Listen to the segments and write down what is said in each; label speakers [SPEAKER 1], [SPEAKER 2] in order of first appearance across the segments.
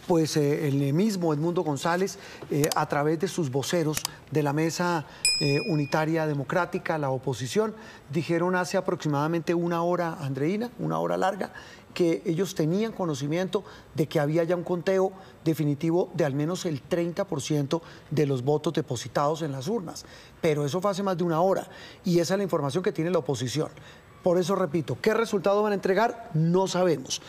[SPEAKER 1] pues el mismo Edmundo González, a través de sus voceros de la Mesa Unitaria Democrática, la oposición, dijeron hace aproximadamente una hora, Andreina, una hora larga, que ellos tenían conocimiento de que había ya un conteo definitivo de al menos el 30% de los votos depositados en las urnas. Pero eso fue hace más de una hora y esa es la información que tiene la oposición. Por eso repito, ¿qué resultado van a entregar? No sabemos.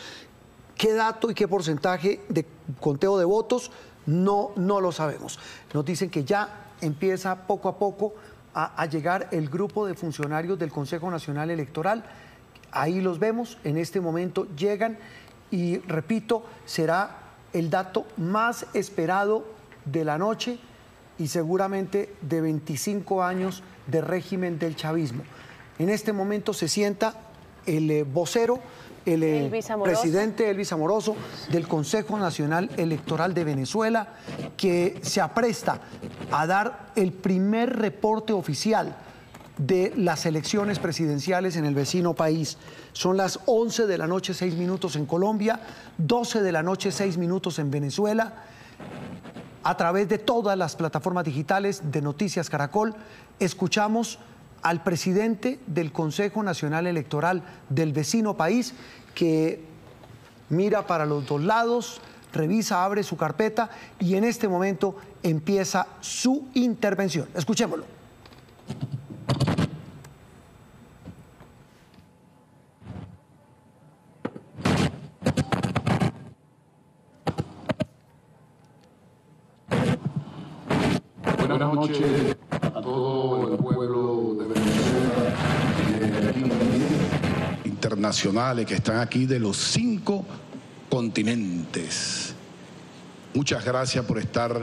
[SPEAKER 1] ¿Qué dato y qué porcentaje de conteo de votos? No lo sabemos. Nos dicen que ya empieza poco a poco a llegar el grupo de funcionarios del Consejo Nacional Electoral. Ahí los vemos, en este momento llegan y, repito, será el dato más esperado de la noche y seguramente de 25 años de régimen del chavismo. En este momento se sienta el vocero, el presidente Elvis Amoroso del Consejo Nacional Electoral de Venezuela, que se apresta a dar el primer reporte oficial de las elecciones presidenciales en el vecino país. Son las 11 de la noche, 6 minutos en Colombia, 12 de la noche, 6 minutos en Venezuela. A través de todas las plataformas digitales de Noticias Caracol, escuchamos al presidente del Consejo Nacional Electoral del vecino país, que mira para los dos lados, revisa, abre su carpeta y en este momento empieza su intervención. Escuchémoslo.
[SPEAKER 2] Buenas noches a todo el pueblo de Venezuela, internacionales que están aquí de los 5 continentes. Muchas gracias por estar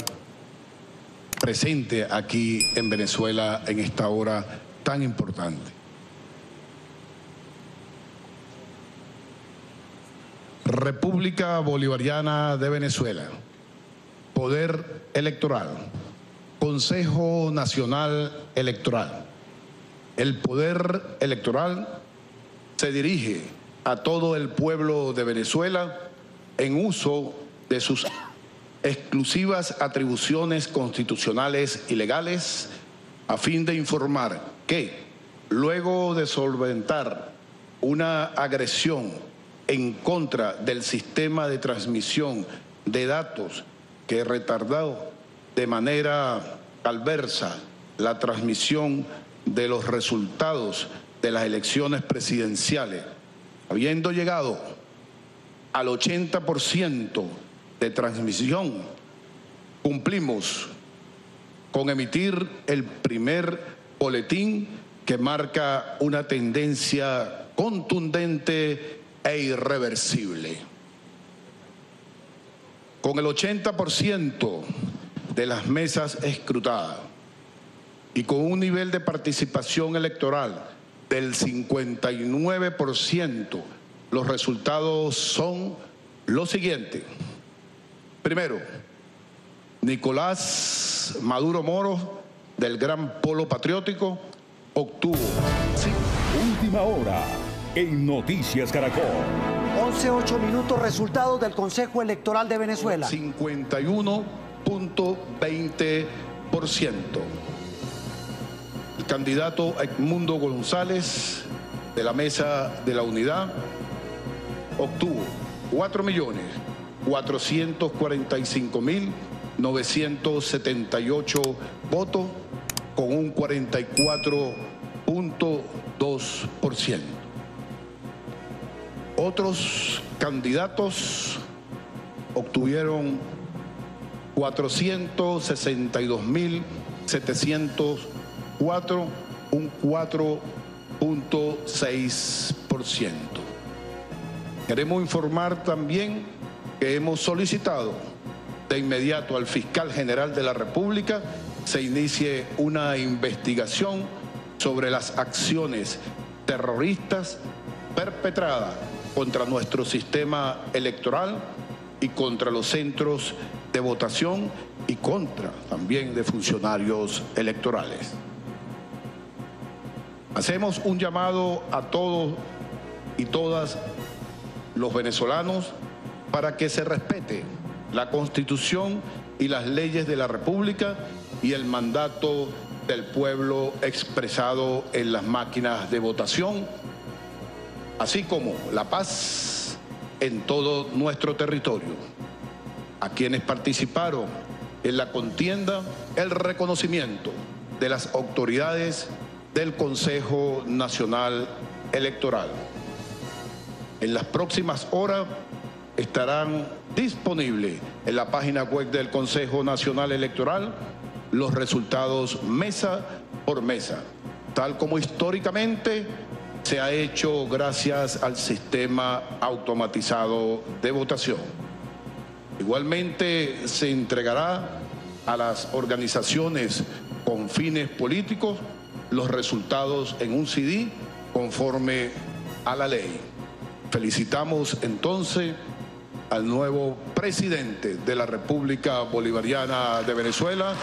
[SPEAKER 2] presente aquí en Venezuela en esta hora tan importante. República Bolivariana de Venezuela, Poder Electoral, Consejo Nacional Electoral. El poder electoral se dirige a todo el pueblo de Venezuela en uso de sus exclusivas atribuciones constitucionales y legales a fin de informar que, luego de solventar una agresión en contra del sistema de transmisión de datos que retardó de manera adversa la transmisión de los resultados de las elecciones presidenciales, habiendo llegado al 80% de transmisión, cumplimos con emitir el primer boletín que marca una tendencia contundente e irreversible. Con el 80% de las mesas escrutadas y con un nivel de participación electoral del 59%, los resultados son los siguientes. Primero, Nicolás Maduro Moro, del Gran Polo Patriótico, obtuvo...
[SPEAKER 3] Última hora en Noticias Caracol.
[SPEAKER 1] 11:08 minutos, resultados del Consejo Electoral de Venezuela.
[SPEAKER 2] 51.20%. El candidato Edmundo González, de la Mesa de la Unidad, obtuvo 4.445.978 votos, con un 44.2%. Otros candidatos obtuvieron 462.704, un 4.6%. Queremos informar también que hemos solicitado de inmediato al fiscal general de la República se inicie una investigación sobre las acciones terroristas perpetradas contra nuestro sistema electoral y contra los centros de votación y contra también de funcionarios electorales. Hacemos un llamado a todos y todas los venezolanos para que se respete la Constitución y las leyes de la República y el mandato del pueblo expresado en las máquinas de votación, así como la paz en todo nuestro territorio. A quienes participaron en la contienda, el reconocimiento de las autoridades del Consejo Nacional Electoral. En las próximas horas estarán disponibles en la página web del Consejo Nacional Electoral los resultados mesa por mesa, tal como históricamente se ha hecho gracias al sistema automatizado de votación. Igualmente se entregará a las organizaciones con fines políticos los resultados en un CD conforme a la ley. Felicitamos entonces al nuevo presidente de la República Bolivariana de Venezuela,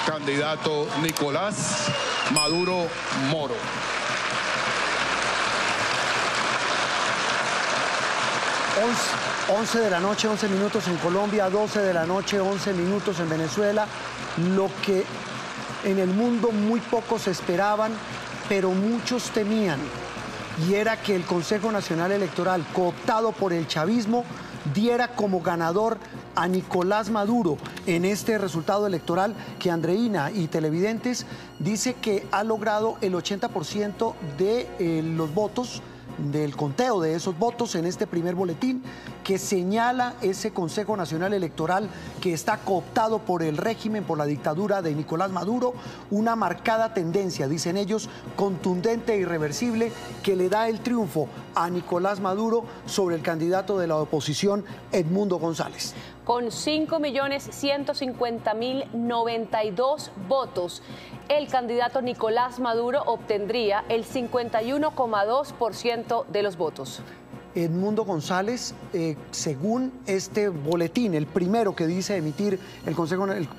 [SPEAKER 2] candidato Nicolás Maduro Moro.
[SPEAKER 1] 11 de la noche, 11 minutos en Colombia, 12 de la noche, 11 minutos en Venezuela. Lo que en el mundo muy pocos esperaban, pero muchos temían, y era que el Consejo Nacional Electoral, cooptado por el chavismo, diera como ganador a Nicolás Maduro en este resultado electoral que Andreina y televidentes dice que ha logrado el 80% de los votos, del conteo de esos votos en este primer boletín que señala ese Consejo Nacional Electoral que está cooptado por el régimen, por la dictadura de Nicolás Maduro, una marcada tendencia, dicen ellos, contundente e irreversible, que le da el triunfo a Nicolás Maduro sobre el candidato de la oposición, Edmundo González.
[SPEAKER 4] Con 5.150.092 votos, el candidato Nicolás Maduro obtendría el 51,2% de los votos.
[SPEAKER 1] Edmundo González, según este boletín, el primero que dice emitir el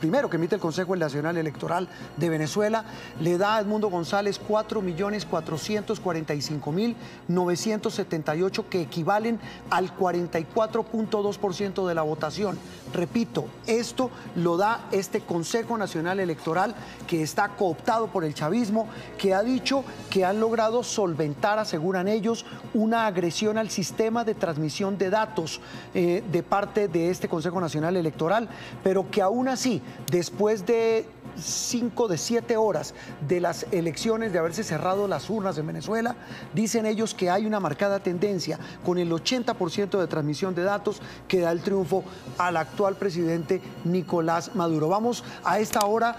[SPEAKER 1] primero que emite el Consejo Nacional Electoral de Venezuela, le da a Edmundo González 4.445.978, que equivalen al 44,2% de la votación. Repito, esto lo da este Consejo Nacional Electoral que está cooptado por el chavismo, que ha dicho que han logrado solventar, aseguran ellos, una agresión al sistema de transmisión de datos de parte de este Consejo Nacional Electoral, pero que aún así, después de 5 de 7 horas de las elecciones, de haberse cerrado las urnas en Venezuela, dicen ellos que hay una marcada tendencia con el 80% de transmisión de datos que da el triunfo al actual presidente Nicolás Maduro. Vamos a esta hora,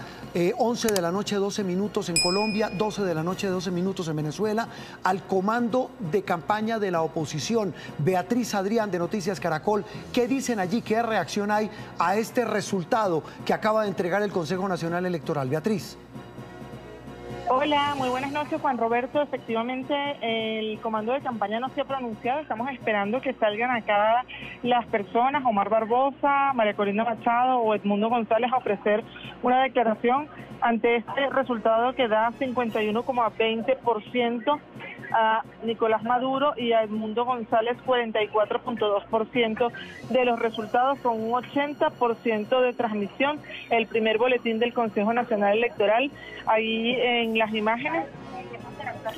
[SPEAKER 1] 11 de la noche, 12 minutos en Colombia, 12 de la noche, 12 minutos en Venezuela, al comando de campaña de la oposición, Beatriz Adrián de Noticias Caracol. ¿Qué dicen allí? ¿Qué reacción hay a este resultado que acaba de entregar el Consejo Nacional Electoral? Beatriz.
[SPEAKER 5] Hola, muy buenas noches, Juan Roberto. Efectivamente, el comando de campaña no se ha pronunciado. Estamos esperando que salgan acá las personas, Omar Barbosa, María Corina Machado o Edmundo González, a ofrecer una declaración ante este resultado que da 51,20% a Nicolás Maduro y a Edmundo González 44,2% de los resultados, con un 80% de transmisión. El primer boletín del Consejo Nacional Electoral, ahí en las imágenes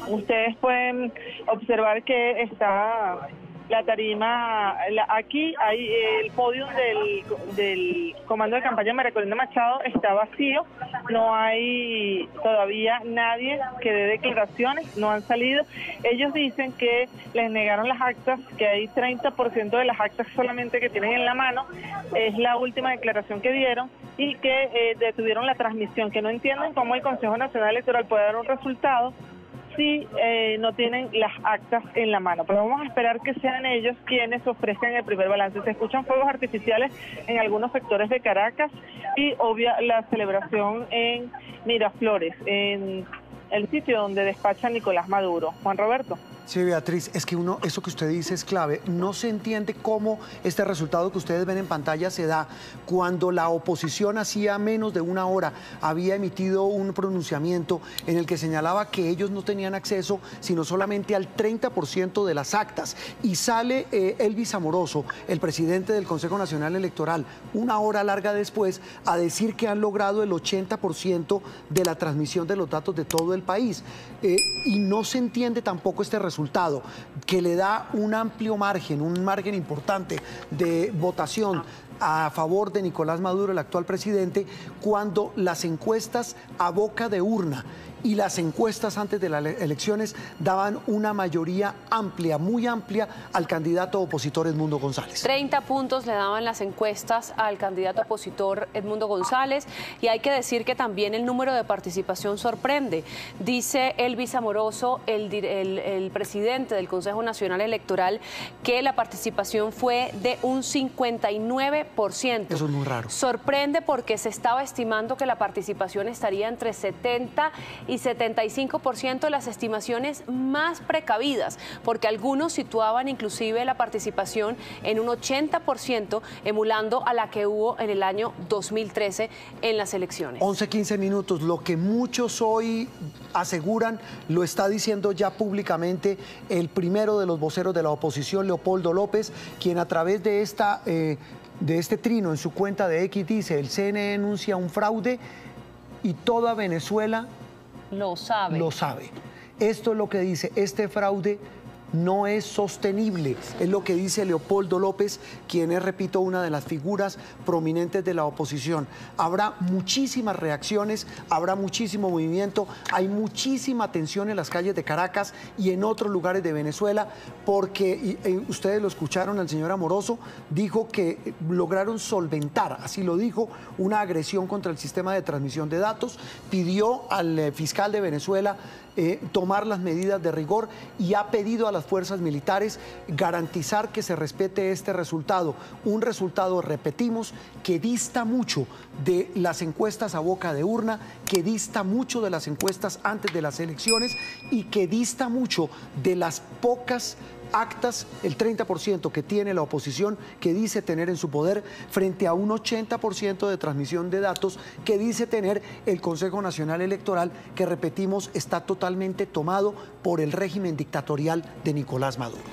[SPEAKER 5] ustedes pueden observar que está la tarima, aquí hay el podio del comando de campaña María Corina Machado, está vacío, no hay todavía nadie que dé declaraciones, no han salido. Ellos dicen que les negaron las actas, que hay 30% de las actas solamente que tienen en la mano, es la última declaración que dieron, y que detuvieron la transmisión, que no entienden cómo el Consejo Nacional Electoral puede dar un resultado si no tienen las actas en la mano. Pero vamos a esperar que sean ellos quienes ofrezcan el primer balance. Se escuchan fuegos artificiales en algunos sectores de Caracas y obvia la celebración en Miraflores, en el sitio donde despacha Nicolás Maduro. Juan Roberto.
[SPEAKER 1] Sí, Beatriz, es que eso que usted dice es clave. No se entiende cómo este resultado que ustedes ven en pantalla se da cuando la oposición hacía menos de una hora había emitido un pronunciamiento en el que señalaba que ellos no tenían acceso sino solamente al 30% de las actas. Y sale Elvis Amoroso, el presidente del Consejo Nacional Electoral, una hora larga después, a decir que han logrado el 80% de la transmisión de los datos de todo el país. Y no se entiende tampoco este resultado, que le da un amplio margen, un margen importante de votación a favor de Nicolás Maduro, el actual presidente, cuando las encuestas a boca de urna y las encuestas antes de las elecciones daban una mayoría amplia, muy amplia, al candidato opositor Edmundo González.
[SPEAKER 4] 30 puntos le daban las encuestas al candidato opositor Edmundo González, y hay que decir que también el número de participación sorprende. Dice Elvis Amoroso, el presidente del Consejo Nacional Electoral, que la participación fue de un 59%.
[SPEAKER 1] Eso es muy raro.
[SPEAKER 4] Sorprende porque se estaba estimando que la participación estaría entre 70 y 75%, las estimaciones más precavidas, porque algunos situaban inclusive la participación en un 80%, emulando a la que hubo en el año 2013 en las elecciones.
[SPEAKER 1] 11:15 minutos. Lo que muchos hoy aseguran lo está diciendo ya públicamente el primero de los voceros de la oposición, Leopoldo López, quien a través de este trino en su cuenta de X dice: el CNE denuncia un fraude y toda Venezuela
[SPEAKER 4] lo sabe.
[SPEAKER 1] Lo sabe. Esto es lo que dice: este fraude no es sostenible, es lo que dice Leopoldo López, quien es, repito, una de las figuras prominentes de la oposición. Habrá muchísimas reacciones, habrá muchísimo movimiento, hay muchísima tensión en las calles de Caracas y en otros lugares de Venezuela, porque ustedes lo escucharon al señor Amoroso, dijo que lograron solventar, así lo dijo, una agresión contra el sistema de transmisión de datos, pidió al fiscal de Venezuela tomar las medidas de rigor y ha pedido a las fuerzas militares garantizar que se respete este resultado. Un resultado, repetimos, que dista mucho de las encuestas a boca de urna, que dista mucho de las encuestas antes de las elecciones y que dista mucho de las pocas actas, el 30% que tiene la oposición, que dice tener en su poder, frente a un 80% de transmisión de datos que dice tener el Consejo Nacional Electoral, que, repetimos, está totalmente tomado por el régimen dictatorial de Nicolás Maduro.